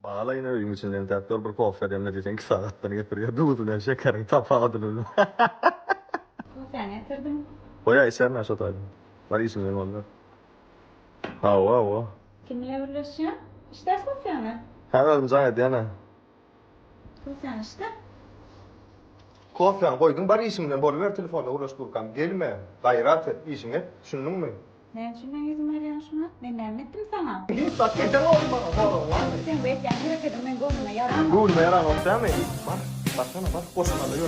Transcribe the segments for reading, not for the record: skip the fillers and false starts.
Bağlayın evin içinden tatlı bir kofe demle diyeceksin 2 saatten getiriyor. Duduyla şekerini tapadın. Sen yatırdın. Koya eser ne satayım? Var isimlerin valla. Hava. Kimle uğraşıyorsun? İşte Sofyan'ı. Hemen zannet yana. Sofyan işte. Kofe koydun bari isimden bol ver telefonla uğraş durkan. Gelme. Gayrat et ismini. Düşündün mü? Ne için yüzüm arıyorsun şuna? Dinlemedim sana. Git bak yeter olma. Sen bu etken bırakırım ben golüme yaramam. Gul me yaran olsa mı? Bak. Baksana bak. Koşma da yürü.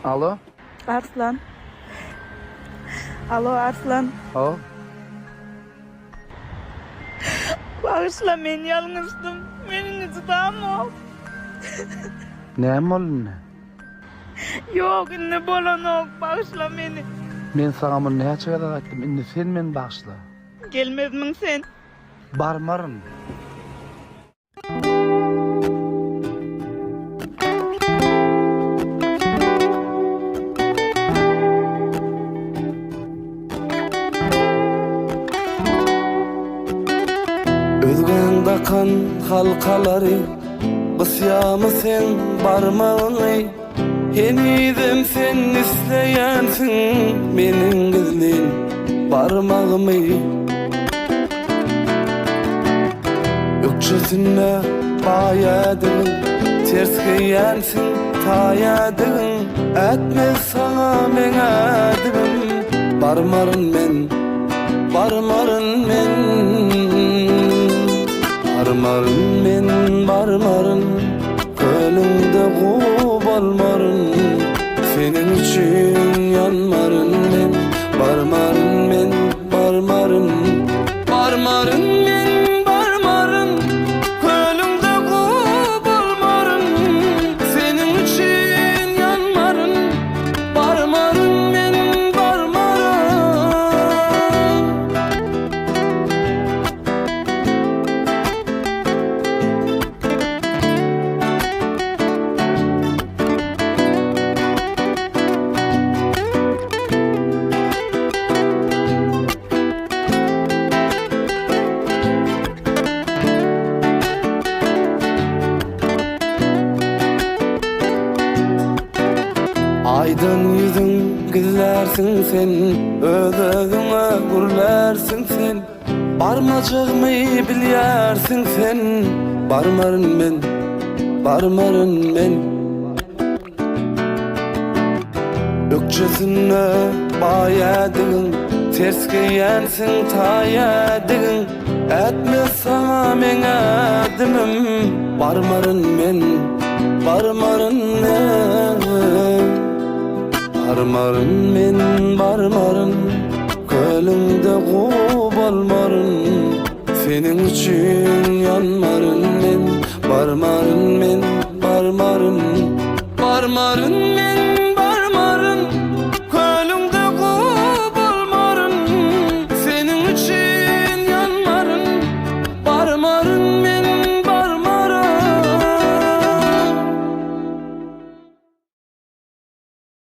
Alo? Arslan. Alo Arslan. O? Bağışla beni yalnızdım. Beni tutamam ol. Näme boldy? Yok ne bolanok bağışla beni. Men sana bunu näçe kadar aýtdym, indi sen meni bagşla. Gelmezmin sen. Barmaryn. Özgende kan halkalary, gysýamy sen barmagyny. Henizem sen isleýänsiň, meniň gizlin barmagymy. Ökçesine bayadyň, ters giýänsiň taýadyň. Etmez sana men adymym, barmaryn men, barmaryn men. Barmaryn men, barmaryn, gölüňde gobalmaryn. Senin üçin yanmaryn men, barmaryn men, barmaryn. Barmaryn men, barmaryn, gölüňde gobalmaryn. Senin üçin yanmaryn, barmaryn men, barmaryn. Aydın yüzün güllersin sen, öz-özüňe gürlersin sen. Barmajygmy bilýärsin sen, barmaryn men, barmaryn men. Ökçesine bayadyň, ters giýänsiň taýadyň. Etmez sana men adymym, barmaryn men, barmaryn men. Barmaryn men, barmaryn, gölüňde gobalmaryn. Senin üçin yanmaryn men, barmaryn men, barmaryn. Barmaryn men,